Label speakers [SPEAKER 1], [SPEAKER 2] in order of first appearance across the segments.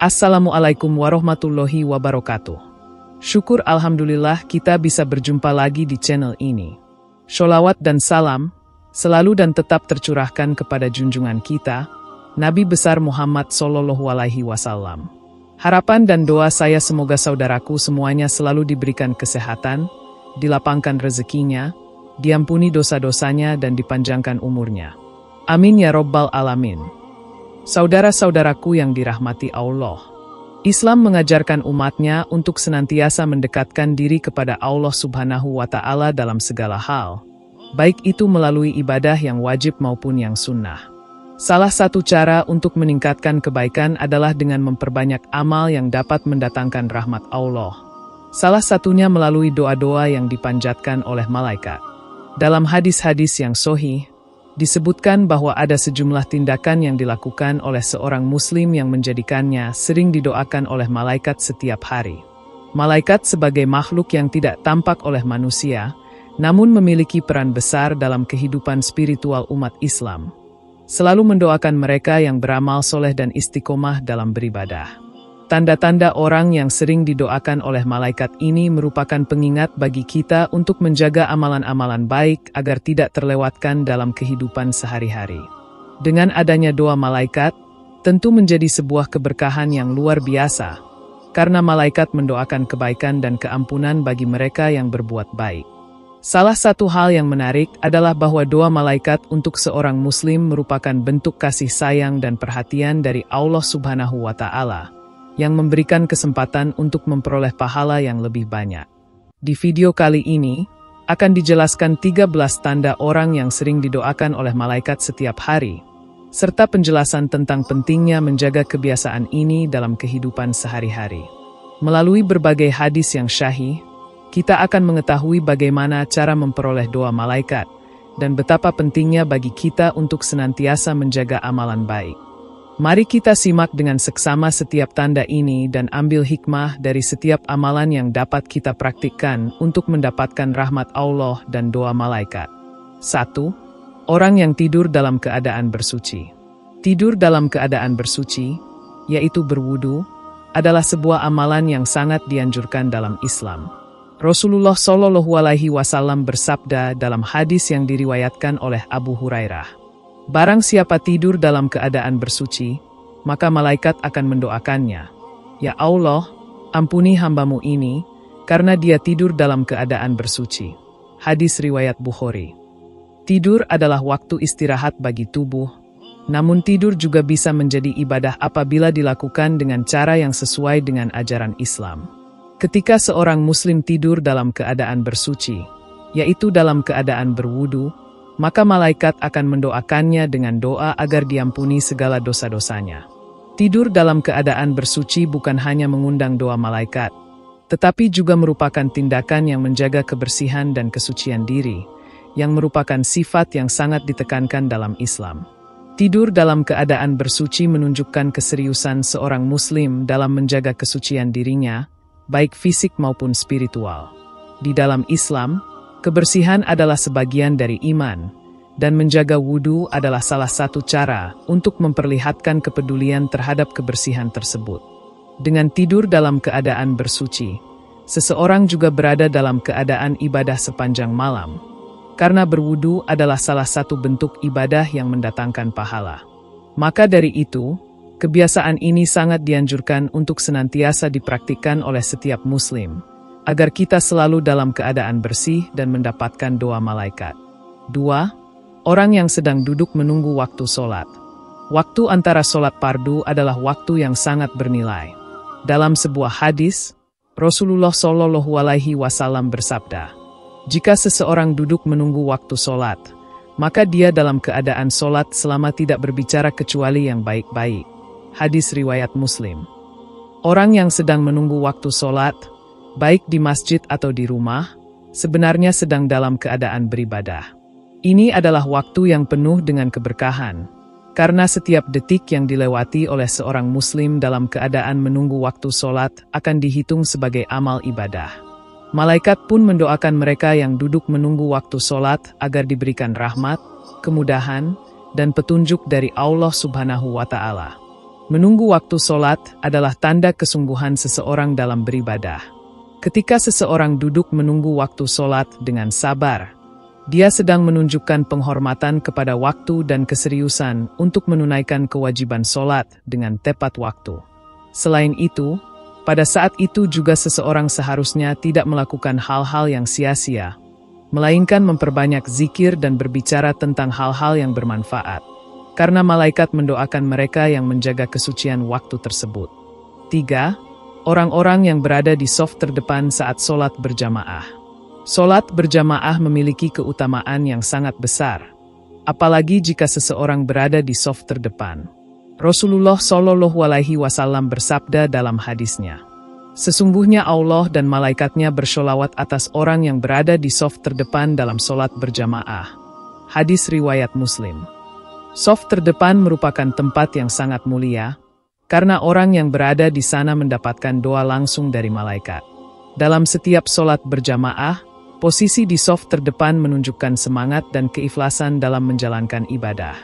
[SPEAKER 1] Assalamualaikum warahmatullahi wabarakatuh. Syukur alhamdulillah kita bisa berjumpa lagi di channel ini. Sholawat dan salam selalu dan tetap tercurahkan kepada junjungan kita, Nabi besar Muhammad Sallallahu Alaihi Wasallam. Harapan dan doa saya semoga saudaraku semuanya selalu diberikan kesehatan, dilapangkan rezekinya, diampuni dosa-dosanya dan dipanjangkan umurnya. Amin ya Rabbal Alamin. Saudara-saudaraku yang dirahmati Allah, Islam mengajarkan umatnya untuk senantiasa mendekatkan diri kepada Allah Subhanahu wa Ta'ala dalam segala hal, baik itu melalui ibadah yang wajib maupun yang sunnah. Salah satu cara untuk meningkatkan kebaikan adalah dengan memperbanyak amal yang dapat mendatangkan rahmat Allah. Salah satunya melalui doa-doa yang dipanjatkan oleh malaikat. Dalam hadis-hadis yang sahih, disebutkan bahwa ada sejumlah tindakan yang dilakukan oleh seorang muslim yang menjadikannya sering didoakan oleh malaikat setiap hari. Malaikat sebagai makhluk yang tidak tampak oleh manusia, namun memiliki peran besar dalam kehidupan spiritual umat Islam. Selalu mendoakan mereka yang beramal soleh dan istiqomah dalam beribadah. Tanda-tanda orang yang sering didoakan oleh malaikat ini merupakan pengingat bagi kita untuk menjaga amalan-amalan baik agar tidak terlewatkan dalam kehidupan sehari-hari. Dengan adanya doa malaikat, tentu menjadi sebuah keberkahan yang luar biasa, karena malaikat mendoakan kebaikan dan keampunan bagi mereka yang berbuat baik. Salah satu hal yang menarik adalah bahwa doa malaikat untuk seorang muslim merupakan bentuk kasih sayang dan perhatian dari Allah Subhanahu wa Ta'ala, yang memberikan kesempatan untuk memperoleh pahala yang lebih banyak. Di video kali ini, akan dijelaskan 13 tanda orang yang sering didoakan oleh malaikat setiap hari, serta penjelasan tentang pentingnya menjaga kebiasaan ini dalam kehidupan sehari-hari. Melalui berbagai hadis yang syahih, kita akan mengetahui bagaimana cara memperoleh doa malaikat, dan betapa pentingnya bagi kita untuk senantiasa menjaga amalan baik. Mari kita simak dengan seksama setiap tanda ini dan ambil hikmah dari setiap amalan yang dapat kita praktikkan untuk mendapatkan rahmat Allah dan doa malaikat. 1. Orang yang tidur dalam keadaan bersuci. Tidur dalam keadaan bersuci, yaitu berwudu, adalah sebuah amalan yang sangat dianjurkan dalam Islam. Rasulullah Shallallahu Alaihi Wasallam bersabda dalam hadis yang diriwayatkan oleh Abu Hurairah, "Barang siapa tidur dalam keadaan bersuci, maka malaikat akan mendoakannya, 'Ya Allah, ampuni hambamu ini, karena dia tidur dalam keadaan bersuci.'" Hadis riwayat Bukhari. Tidur adalah waktu istirahat bagi tubuh, namun tidur juga bisa menjadi ibadah apabila dilakukan dengan cara yang sesuai dengan ajaran Islam. Ketika seorang muslim tidur dalam keadaan bersuci, yaitu dalam keadaan berwudu, maka malaikat akan mendoakannya dengan doa agar diampuni segala dosa-dosanya. Tidur dalam keadaan bersuci bukan hanya mengundang doa malaikat, tetapi juga merupakan tindakan yang menjaga kebersihan dan kesucian diri, yang merupakan sifat yang sangat ditekankan dalam Islam. Tidur dalam keadaan bersuci menunjukkan keseriusan seorang muslim dalam menjaga kesucian dirinya, baik fisik maupun spiritual. Di dalam Islam, kebersihan adalah sebagian dari iman, dan menjaga wudu adalah salah satu cara untuk memperlihatkan kepedulian terhadap kebersihan tersebut. Dengan tidur dalam keadaan bersuci, seseorang juga berada dalam keadaan ibadah sepanjang malam, karena berwudu adalah salah satu bentuk ibadah yang mendatangkan pahala. Maka dari itu, kebiasaan ini sangat dianjurkan untuk senantiasa dipraktikkan oleh setiap muslim, agar kita selalu dalam keadaan bersih dan mendapatkan doa malaikat. 2. Orang yang sedang duduk menunggu waktu sholat. Waktu antara sholat fardu adalah waktu yang sangat bernilai. Dalam sebuah hadis, Rasulullah Shallallahu Alaihi Wasallam bersabda, "Jika seseorang duduk menunggu waktu sholat, maka dia dalam keadaan sholat selama tidak berbicara kecuali yang baik-baik." Hadis riwayat Muslim. Orang yang sedang menunggu waktu sholat, baik di masjid atau di rumah, sebenarnya sedang dalam keadaan beribadah. Ini adalah waktu yang penuh dengan keberkahan, karena setiap detik yang dilewati oleh seorang muslim dalam keadaan menunggu waktu sholat akan dihitung sebagai amal ibadah. Malaikat pun mendoakan mereka yang duduk menunggu waktu sholat agar diberikan rahmat, kemudahan, dan petunjuk dari Allah Subhanahu wa Ta'ala. Menunggu waktu solat adalah tanda kesungguhan seseorang dalam beribadah. Ketika seseorang duduk menunggu waktu solat dengan sabar, dia sedang menunjukkan penghormatan kepada waktu dan keseriusan untuk menunaikan kewajiban solat dengan tepat waktu. Selain itu, pada saat itu juga seseorang seharusnya tidak melakukan hal-hal yang sia-sia, melainkan memperbanyak zikir dan berbicara tentang hal-hal yang bermanfaat, karena malaikat mendoakan mereka yang menjaga kesucian waktu tersebut. 3. Orang-orang yang berada di shaf terdepan saat solat berjamaah. Solat berjamaah memiliki keutamaan yang sangat besar, apalagi jika seseorang berada di shaf terdepan. Rasulullah Shallallahu Alaihi Wasallam bersabda dalam hadisnya, "Sesungguhnya Allah dan malaikatnya bersholawat atas orang yang berada di shaf terdepan dalam solat berjamaah." Hadis riwayat Muslim. Shaf terdepan merupakan tempat yang sangat mulia, karena orang yang berada di sana mendapatkan doa langsung dari malaikat. Dalam setiap solat berjamaah, posisi di shaf terdepan menunjukkan semangat dan keikhlasan dalam menjalankan ibadah.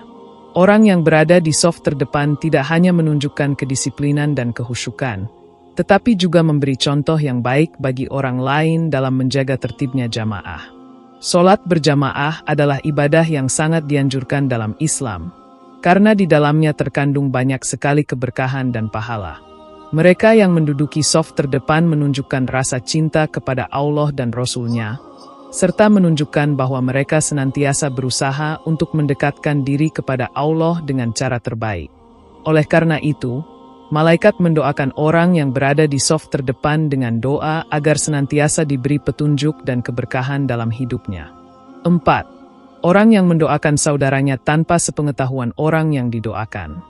[SPEAKER 1] Orang yang berada di shaf terdepan tidak hanya menunjukkan kedisiplinan dan kehusyukan, tetapi juga memberi contoh yang baik bagi orang lain dalam menjaga tertibnya jamaah. Solat berjamaah adalah ibadah yang sangat dianjurkan dalam Islam, karena di dalamnya terkandung banyak sekali keberkahan dan pahala. Mereka yang menduduki shaf terdepan menunjukkan rasa cinta kepada Allah dan Rasul-Nya, serta menunjukkan bahwa mereka senantiasa berusaha untuk mendekatkan diri kepada Allah dengan cara terbaik. Oleh karena itu, malaikat mendoakan orang yang berada di shaf terdepan dengan doa agar senantiasa diberi petunjuk dan keberkahan dalam hidupnya. 4. Orang yang mendoakan saudaranya tanpa sepengetahuan orang yang didoakan.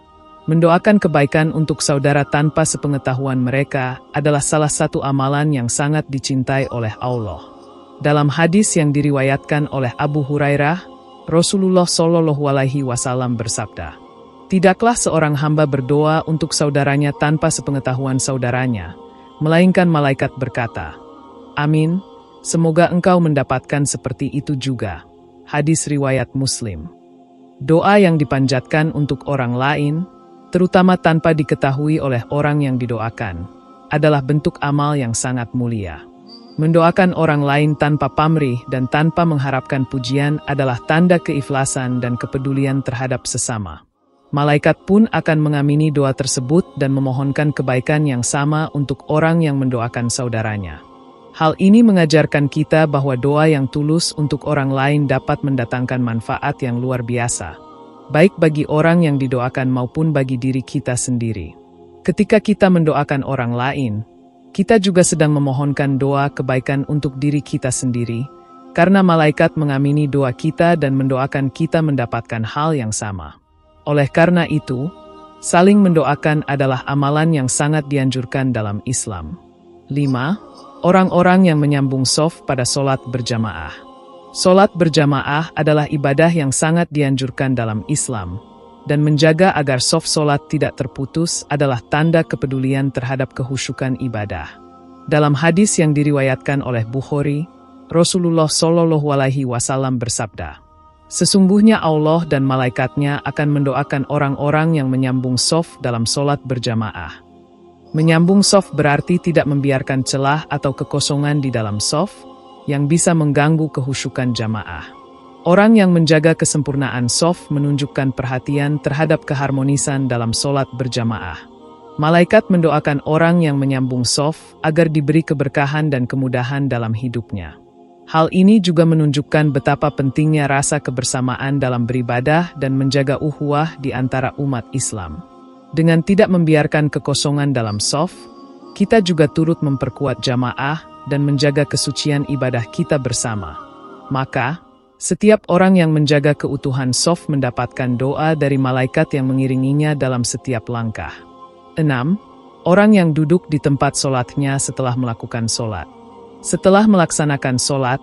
[SPEAKER 1] Mendoakan kebaikan untuk saudara tanpa sepengetahuan mereka adalah salah satu amalan yang sangat dicintai oleh Allah. Dalam hadis yang diriwayatkan oleh Abu Hurairah, Rasulullah Shallallahu Alaihi Wasallam bersabda, "Tidaklah seorang hamba berdoa untuk saudaranya tanpa sepengetahuan saudaranya, melainkan malaikat berkata, 'Amin, semoga engkau mendapatkan seperti itu juga.'" Hadis riwayat Muslim. Doa yang dipanjatkan untuk orang lain, terutama tanpa diketahui oleh orang yang didoakan, adalah bentuk amal yang sangat mulia. Mendoakan orang lain tanpa pamrih dan tanpa mengharapkan pujian adalah tanda keikhlasan dan kepedulian terhadap sesama. Malaikat pun akan mengamini doa tersebut dan memohonkan kebaikan yang sama untuk orang yang mendoakan saudaranya. Hal ini mengajarkan kita bahwa doa yang tulus untuk orang lain dapat mendatangkan manfaat yang luar biasa, baik bagi orang yang didoakan maupun bagi diri kita sendiri. Ketika kita mendoakan orang lain, kita juga sedang memohonkan doa kebaikan untuk diri kita sendiri, karena malaikat mengamini doa kita dan mendoakan kita mendapatkan hal yang sama. Oleh karena itu, saling mendoakan adalah amalan yang sangat dianjurkan dalam Islam. 5. Orang-orang yang menyambung shaf pada solat berjamaah. Solat berjamaah adalah ibadah yang sangat dianjurkan dalam Islam, dan menjaga agar shaf solat tidak terputus adalah tanda kepedulian terhadap kehusyukan ibadah. Dalam hadis yang diriwayatkan oleh Bukhari, Rasulullah Shallallahu Alaihi Wasallam bersabda, "Sesungguhnya Allah dan malaikatnya akan mendoakan orang-orang yang menyambung shaf dalam solat berjamaah." Menyambung shaf berarti tidak membiarkan celah atau kekosongan di dalam shaf yang bisa mengganggu kehusyukan jamaah. Orang yang menjaga kesempurnaan shaf menunjukkan perhatian terhadap keharmonisan dalam solat berjamaah. Malaikat mendoakan orang yang menyambung shaf agar diberi keberkahan dan kemudahan dalam hidupnya. Hal ini juga menunjukkan betapa pentingnya rasa kebersamaan dalam beribadah dan menjaga ukhuwah di antara umat Islam. Dengan tidak membiarkan kekosongan dalam shaf, kita juga turut memperkuat jamaah dan menjaga kesucian ibadah kita bersama. Maka, setiap orang yang menjaga keutuhan shaf mendapatkan doa dari malaikat yang mengiringinya dalam setiap langkah. 6. Orang yang duduk di tempat solatnya setelah melakukan solat. Setelah melaksanakan solat,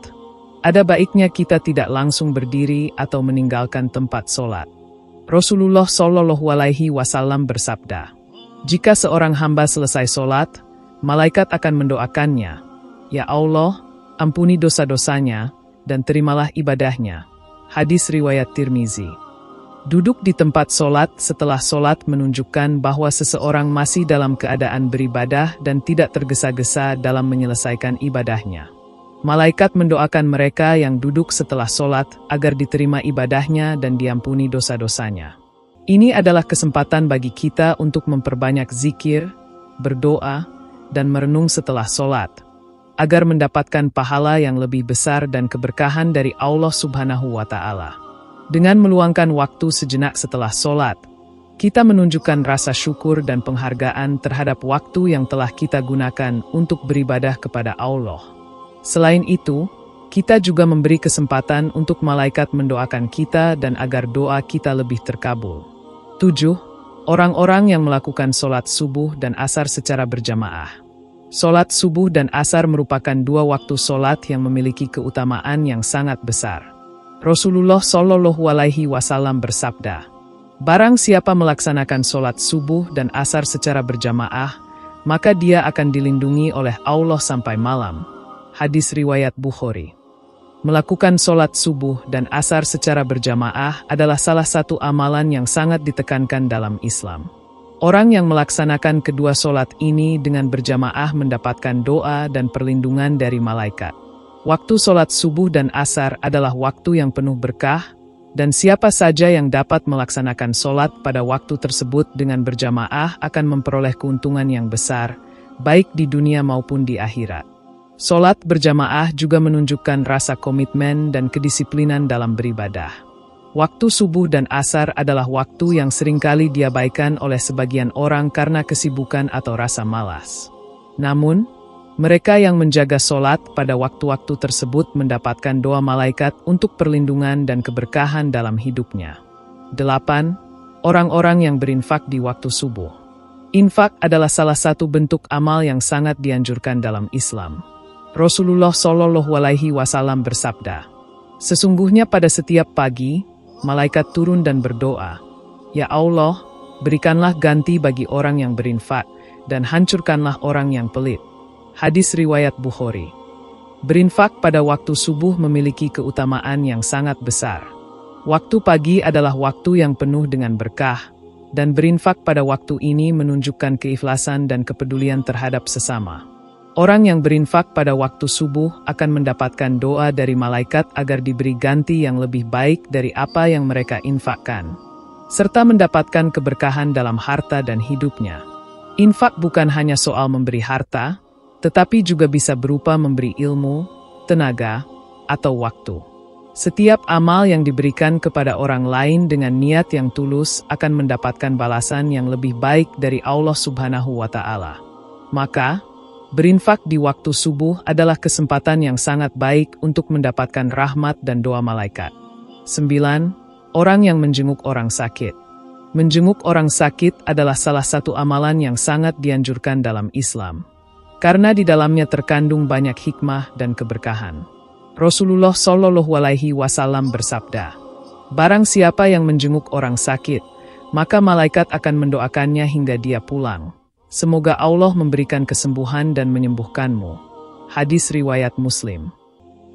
[SPEAKER 1] ada baiknya kita tidak langsung berdiri atau meninggalkan tempat solat. Rasulullah Shallallahu Alaihi Wasallam bersabda, "Jika seorang hamba selesai solat, malaikat akan mendoakannya, 'Ya Allah, ampuni dosa-dosanya, dan terimalah ibadahnya.'" Hadis riwayat Tirmizi. Duduk di tempat solat setelah solat menunjukkan bahwa seseorang masih dalam keadaan beribadah dan tidak tergesa-gesa dalam menyelesaikan ibadahnya. Malaikat mendoakan mereka yang duduk setelah solat agar diterima ibadahnya dan diampuni dosa-dosanya. Ini adalah kesempatan bagi kita untuk memperbanyak zikir, berdoa, dan merenung setelah solat, agar mendapatkan pahala yang lebih besar dan keberkahan dari Allah Subhanahu wa Ta'ala. Dengan meluangkan waktu sejenak setelah solat, kita menunjukkan rasa syukur dan penghargaan terhadap waktu yang telah kita gunakan untuk beribadah kepada Allah. Selain itu, kita juga memberi kesempatan untuk malaikat mendoakan kita dan agar doa kita lebih terkabul. 7. Orang-orang yang melakukan solat subuh dan asar secara berjamaah. Solat subuh dan asar merupakan dua waktu solat yang memiliki keutamaan yang sangat besar. Rasulullah Shallallahu Alaihi Wasallam bersabda, "Barang siapa melaksanakan solat subuh dan asar secara berjamaah, maka dia akan dilindungi oleh Allah sampai malam." Hadis riwayat Bukhari. Melakukan solat subuh dan asar secara berjamaah adalah salah satu amalan yang sangat ditekankan dalam Islam. Orang yang melaksanakan kedua solat ini dengan berjamaah mendapatkan doa dan perlindungan dari malaikat. Waktu solat subuh dan asar adalah waktu yang penuh berkah, dan siapa saja yang dapat melaksanakan solat pada waktu tersebut dengan berjamaah akan memperoleh keuntungan yang besar, baik di dunia maupun di akhirat. Solat berjamaah juga menunjukkan rasa komitmen dan kedisiplinan dalam beribadah. Waktu subuh dan asar adalah waktu yang seringkali diabaikan oleh sebagian orang karena kesibukan atau rasa malas. Namun, mereka yang menjaga solat pada waktu-waktu tersebut mendapatkan doa malaikat untuk perlindungan dan keberkahan dalam hidupnya. 8. Orang-orang yang berinfak di waktu subuh. Infak adalah salah satu bentuk amal yang sangat dianjurkan dalam Islam. Rasulullah Shallallahu Alaihi Wasallam bersabda, "Sesungguhnya pada setiap pagi, malaikat turun dan berdoa, 'Ya Allah, berikanlah ganti bagi orang yang berinfak, dan hancurkanlah orang yang pelit.'" Hadis riwayat Bukhari. Berinfak pada waktu subuh memiliki keutamaan yang sangat besar. Waktu pagi adalah waktu yang penuh dengan berkah, dan berinfak pada waktu ini menunjukkan keikhlasan dan kepedulian terhadap sesama. Orang yang berinfak pada waktu subuh akan mendapatkan doa dari malaikat agar diberi ganti yang lebih baik dari apa yang mereka infakkan, serta mendapatkan keberkahan dalam harta dan hidupnya. Infak bukan hanya soal memberi harta, tetapi juga bisa berupa memberi ilmu, tenaga, atau waktu. Setiap amal yang diberikan kepada orang lain dengan niat yang tulus akan mendapatkan balasan yang lebih baik dari Allah Subhanahu wa Ta'ala. Maka, berinfak di waktu subuh adalah kesempatan yang sangat baik untuk mendapatkan rahmat dan doa malaikat. 9. Orang yang menjenguk orang sakit. Menjenguk orang sakit adalah salah satu amalan yang sangat dianjurkan dalam Islam, karena di dalamnya terkandung banyak hikmah dan keberkahan. Rasulullah Shallallahu Alaihi Wasallam bersabda, "Barang siapa yang menjenguk orang sakit, maka malaikat akan mendoakannya hingga dia pulang. Semoga Allah memberikan kesembuhan dan menyembuhkanmu." Hadis riwayat Muslim.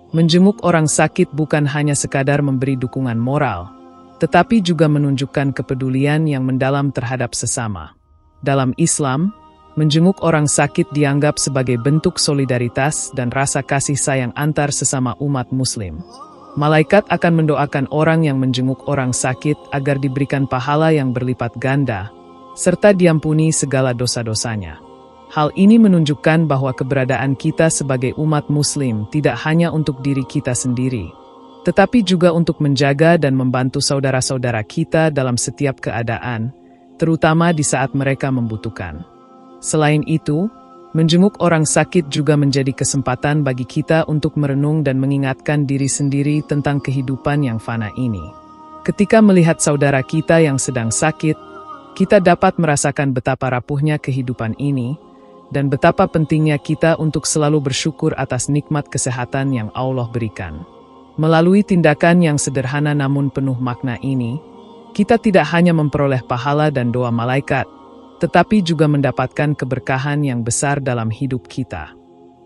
[SPEAKER 1] Menjenguk orang sakit bukan hanya sekadar memberi dukungan moral, tetapi juga menunjukkan kepedulian yang mendalam terhadap sesama. Dalam Islam, menjenguk orang sakit dianggap sebagai bentuk solidaritas dan rasa kasih sayang antar sesama umat Muslim. Malaikat akan mendoakan orang yang menjenguk orang sakit agar diberikan pahala yang berlipat ganda, serta diampuni segala dosa-dosanya. Hal ini menunjukkan bahwa keberadaan kita sebagai umat Muslim tidak hanya untuk diri kita sendiri, tetapi juga untuk menjaga dan membantu saudara-saudara kita dalam setiap keadaan, terutama di saat mereka membutuhkan. Selain itu, menjenguk orang sakit juga menjadi kesempatan bagi kita untuk merenung dan mengingatkan diri sendiri tentang kehidupan yang fana ini. Ketika melihat saudara kita yang sedang sakit, kita dapat merasakan betapa rapuhnya kehidupan ini, dan betapa pentingnya kita untuk selalu bersyukur atas nikmat kesehatan yang Allah berikan. Melalui tindakan yang sederhana namun penuh makna ini, kita tidak hanya memperoleh pahala dan doa malaikat, tetapi juga mendapatkan keberkahan yang besar dalam hidup kita.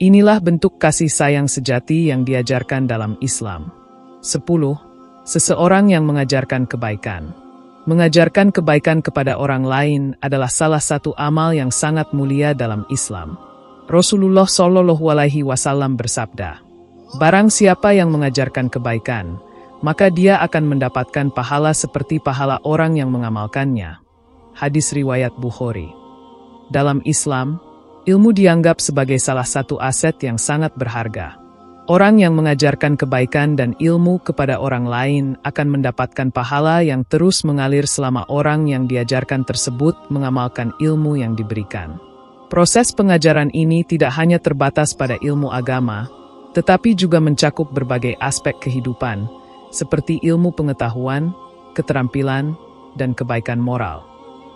[SPEAKER 1] Inilah bentuk kasih sayang sejati yang diajarkan dalam Islam. 10. Seseorang yang mengajarkan kebaikan. Mengajarkan kebaikan kepada orang lain adalah salah satu amal yang sangat mulia dalam Islam. Rasulullah Shallallahu Alaihi Wasallam bersabda, "Barang siapa yang mengajarkan kebaikan, maka dia akan mendapatkan pahala seperti pahala orang yang mengamalkannya." Hadis riwayat Bukhari. Dalam Islam, ilmu dianggap sebagai salah satu aset yang sangat berharga. Orang yang mengajarkan kebaikan dan ilmu kepada orang lain akan mendapatkan pahala yang terus mengalir selama orang yang diajarkan tersebut mengamalkan ilmu yang diberikan. Proses pengajaran ini tidak hanya terbatas pada ilmu agama, tetapi juga mencakup berbagai aspek kehidupan, seperti ilmu pengetahuan, keterampilan, dan kebaikan moral.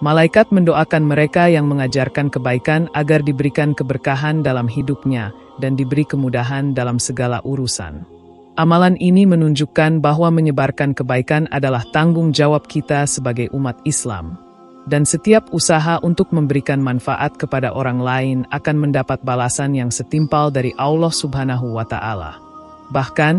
[SPEAKER 1] Malaikat mendoakan mereka yang mengajarkan kebaikan agar diberikan keberkahan dalam hidupnya dan diberi kemudahan dalam segala urusan. Amalan ini menunjukkan bahwa menyebarkan kebaikan adalah tanggung jawab kita sebagai umat Islam. Dan setiap usaha untuk memberikan manfaat kepada orang lain akan mendapat balasan yang setimpal dari Allah Subhanahu wa Ta'ala. Bahkan,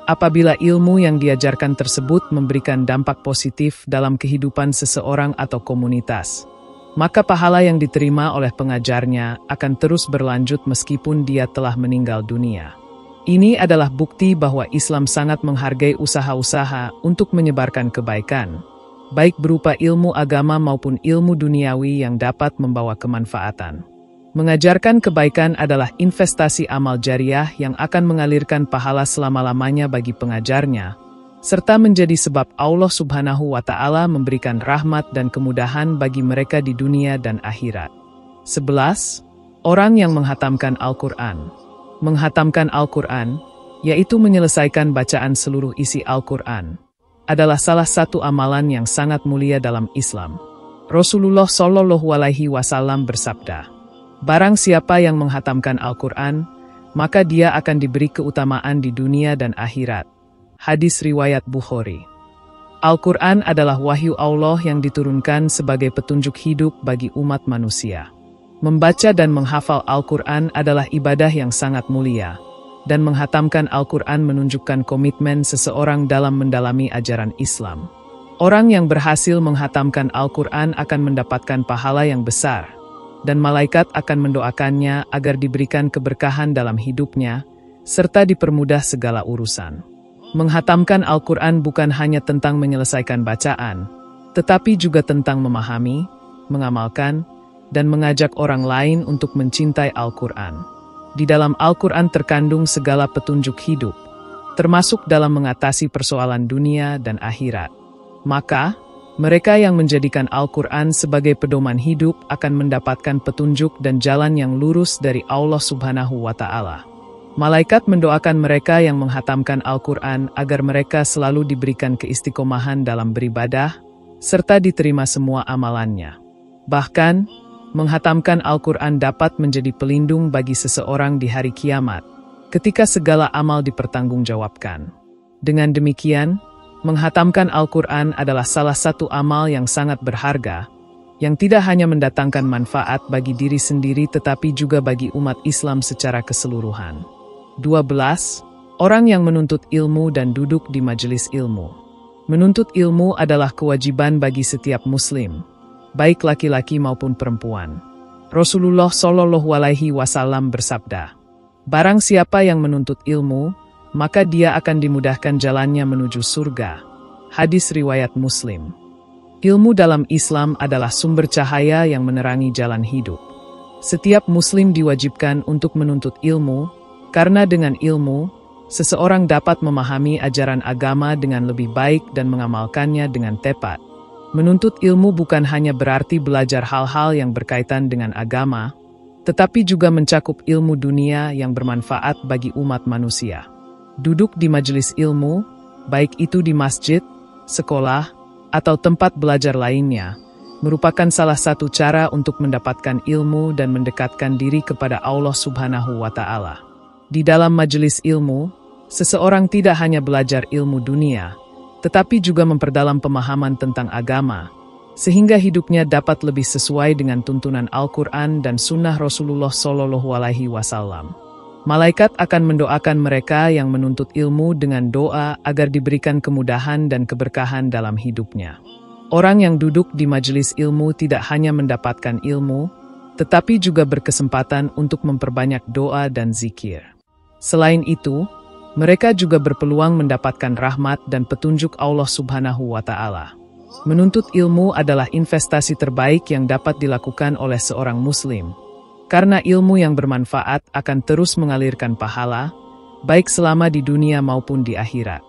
[SPEAKER 1] apabila ilmu yang diajarkan tersebut memberikan dampak positif dalam kehidupan seseorang atau komunitas, maka pahala yang diterima oleh pengajarnya akan terus berlanjut meskipun dia telah meninggal dunia. Ini adalah bukti bahwa Islam sangat menghargai usaha-usaha untuk menyebarkan kebaikan, baik berupa ilmu agama maupun ilmu duniawi yang dapat membawa kemanfaatan. Mengajarkan kebaikan adalah investasi amal jariah yang akan mengalirkan pahala selama-lamanya bagi pengajarnya, serta menjadi sebab Allah Subhanahu wa Ta'ala memberikan rahmat dan kemudahan bagi mereka di dunia dan akhirat. 11. Orang yang menghatamkan Al-Quran. Menghatamkan Al-Quran, yaitu menyelesaikan bacaan seluruh isi Al-Quran, adalah salah satu amalan yang sangat mulia dalam Islam. Rasulullah Shallallahu Alaihi Wasallam bersabda, "Barang siapa yang menghatamkan Al-Quran, maka dia akan diberi keutamaan di dunia dan akhirat." Hadis riwayat Bukhari. Al-Quran adalah wahyu Allah yang diturunkan sebagai petunjuk hidup bagi umat manusia. Membaca dan menghafal Al-Quran adalah ibadah yang sangat mulia, dan menghatamkan Al-Quran menunjukkan komitmen seseorang dalam mendalami ajaran Islam. Orang yang berhasil menghatamkan Al-Quran akan mendapatkan pahala yang besar, dan malaikat akan mendoakannya agar diberikan keberkahan dalam hidupnya, serta dipermudah segala urusan. Menghatamkan Al-Quran bukan hanya tentang menyelesaikan bacaan, tetapi juga tentang memahami, mengamalkan, dan mengajak orang lain untuk mencintai Al-Quran. Di dalam Al-Quran terkandung segala petunjuk hidup, termasuk dalam mengatasi persoalan dunia dan akhirat. Maka, mereka yang menjadikan Al-Quran sebagai pedoman hidup akan mendapatkan petunjuk dan jalan yang lurus dari Allah Subhanahu wa Ta'ala. Malaikat mendoakan mereka yang menghatamkan Al-Quran agar mereka selalu diberikan keistiqomahan dalam beribadah, serta diterima semua amalannya. Bahkan, menghatamkan Al-Quran dapat menjadi pelindung bagi seseorang di hari kiamat, ketika segala amal dipertanggungjawabkan. Dengan demikian, menghatamkan Al-Quran adalah salah satu amal yang sangat berharga, yang tidak hanya mendatangkan manfaat bagi diri sendiri tetapi juga bagi umat Islam secara keseluruhan. 12. Orang yang menuntut ilmu dan duduk di majelis ilmu. Menuntut ilmu adalah kewajiban bagi setiap muslim, baik laki-laki maupun perempuan. Rasulullah Shallallahu Alaihi Wasallam bersabda, "Barang siapa yang menuntut ilmu, maka dia akan dimudahkan jalannya menuju surga." Hadis riwayat Muslim. Ilmu dalam Islam adalah sumber cahaya yang menerangi jalan hidup. Setiap muslim diwajibkan untuk menuntut ilmu, karena dengan ilmu, seseorang dapat memahami ajaran agama dengan lebih baik dan mengamalkannya dengan tepat. Menuntut ilmu bukan hanya berarti belajar hal-hal yang berkaitan dengan agama, tetapi juga mencakup ilmu dunia yang bermanfaat bagi umat manusia. Duduk di majelis ilmu, baik itu di masjid, sekolah, atau tempat belajar lainnya, merupakan salah satu cara untuk mendapatkan ilmu dan mendekatkan diri kepada Allah Subhanahu wa Ta'ala. Di dalam majelis ilmu, seseorang tidak hanya belajar ilmu dunia, tetapi juga memperdalam pemahaman tentang agama, sehingga hidupnya dapat lebih sesuai dengan tuntunan Al-Quran dan Sunnah Rasulullah Shallallahu Alaihi Wasallam. Malaikat akan mendoakan mereka yang menuntut ilmu dengan doa agar diberikan kemudahan dan keberkahan dalam hidupnya. Orang yang duduk di majelis ilmu tidak hanya mendapatkan ilmu, tetapi juga berkesempatan untuk memperbanyak doa dan zikir. Selain itu, mereka juga berpeluang mendapatkan rahmat dan petunjuk Allah Subhanahu wa Ta'ala. Menuntut ilmu adalah investasi terbaik yang dapat dilakukan oleh seorang Muslim, karena ilmu yang bermanfaat akan terus mengalirkan pahala, baik selama di dunia maupun di akhirat.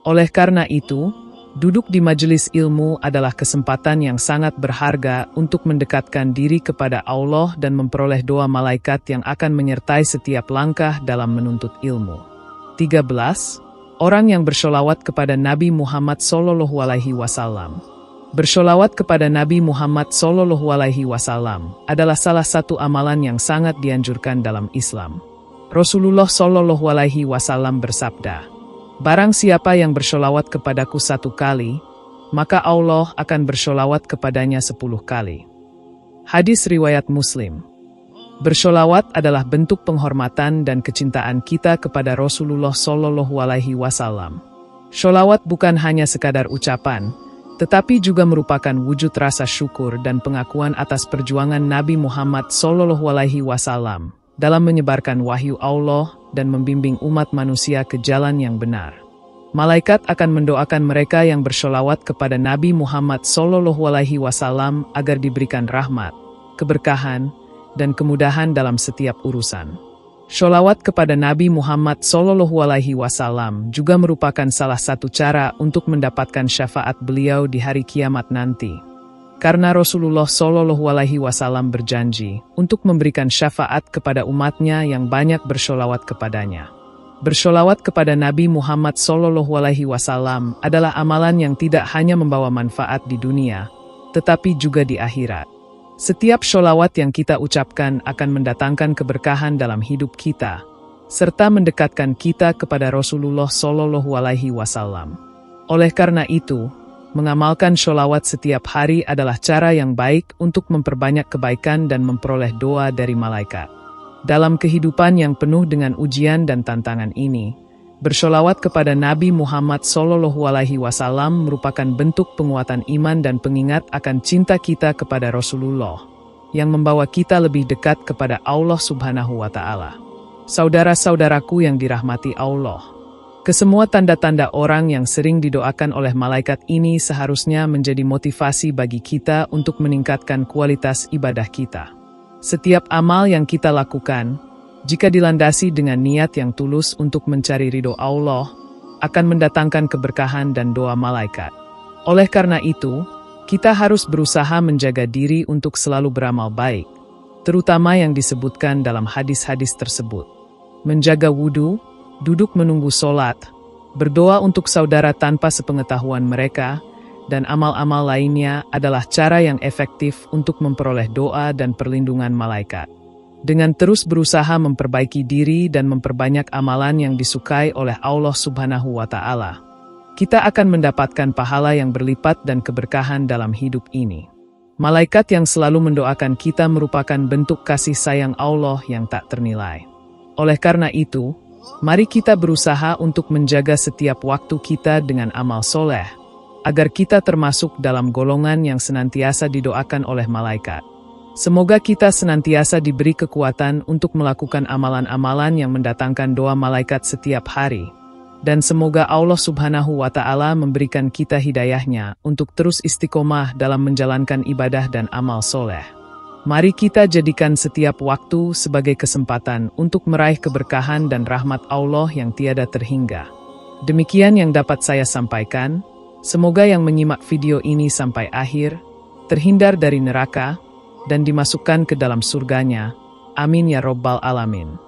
[SPEAKER 1] Oleh karena itu, duduk di majelis ilmu adalah kesempatan yang sangat berharga untuk mendekatkan diri kepada Allah dan memperoleh doa malaikat yang akan menyertai setiap langkah dalam menuntut ilmu. 13. Orang yang bersholawat kepada Nabi Muhammad SAW. Bersholawat kepada Nabi Muhammad SAW adalah salah satu amalan yang sangat dianjurkan dalam Islam. Rasulullah SAW bersabda, "Barang siapa yang bersholawat kepadaku 1 kali, maka Allah akan bersholawat kepadanya 10 kali." Hadis riwayat Muslim. Bersholawat adalah bentuk penghormatan dan kecintaan kita kepada Rasulullah SAW. Sholawat bukan hanya sekadar ucapan, tetapi juga merupakan wujud rasa syukur dan pengakuan atas perjuangan Nabi Muhammad SAW dalam menyebarkan wahyu Allah dan membimbing umat manusia ke jalan yang benar. Malaikat akan mendoakan mereka yang bersholawat kepada Nabi Muhammad SAW agar diberikan rahmat, keberkahan, dan kemudahan dalam setiap urusan. Sholawat kepada Nabi Muhammad SAW juga merupakan salah satu cara untuk mendapatkan syafaat beliau di hari kiamat nanti. Karena Rasulullah SAW berjanji untuk memberikan syafaat kepada umatnya yang banyak bersholawat kepadanya. Bersholawat kepada Nabi Muhammad SAW adalah amalan yang tidak hanya membawa manfaat di dunia, tetapi juga di akhirat. Setiap sholawat yang kita ucapkan akan mendatangkan keberkahan dalam hidup kita, serta mendekatkan kita kepada Rasulullah SAW. Oleh karena itu, mengamalkan sholawat setiap hari adalah cara yang baik untuk memperbanyak kebaikan dan memperoleh doa dari malaikat. Dalam kehidupan yang penuh dengan ujian dan tantangan ini, bersholawat kepada Nabi Muhammad SAW merupakan bentuk penguatan iman dan pengingat akan cinta kita kepada Rasulullah, yang membawa kita lebih dekat kepada Allah Subhanahu wa Ta'ala. Saudara-saudaraku yang dirahmati Allah, kesemua tanda-tanda orang yang sering didoakan oleh malaikat ini seharusnya menjadi motivasi bagi kita untuk meningkatkan kualitas ibadah kita. Setiap amal yang kita lakukan, jika dilandasi dengan niat yang tulus untuk mencari ridho Allah, akan mendatangkan keberkahan dan doa malaikat. Oleh karena itu, kita harus berusaha menjaga diri untuk selalu beramal baik, terutama yang disebutkan dalam hadis-hadis tersebut. Menjaga wudhu, duduk menunggu sholat, berdoa untuk saudara tanpa sepengetahuan mereka, dan amal-amal lainnya adalah cara yang efektif untuk memperoleh doa dan perlindungan malaikat. Dengan terus berusaha memperbaiki diri dan memperbanyak amalan yang disukai oleh Allah Subhanahu wa Ta'ala, kita akan mendapatkan pahala yang berlipat dan keberkahan dalam hidup ini. Malaikat yang selalu mendoakan kita merupakan bentuk kasih sayang Allah yang tak ternilai. Oleh karena itu, mari kita berusaha untuk menjaga setiap waktu kita dengan amal soleh, agar kita termasuk dalam golongan yang senantiasa didoakan oleh malaikat. Semoga kita senantiasa diberi kekuatan untuk melakukan amalan-amalan yang mendatangkan doa malaikat setiap hari. Dan semoga Allah Subhanahu wa Ta'ala memberikan kita hidayahnya untuk terus istiqomah dalam menjalankan ibadah dan amal soleh. Mari kita jadikan setiap waktu sebagai kesempatan untuk meraih keberkahan dan rahmat Allah yang tiada terhingga. Demikian yang dapat saya sampaikan. Semoga yang menyimak video ini sampai akhir, terhindar dari neraka, dan dimasukkan ke dalam surganya. Amin ya Rabbal Alamin.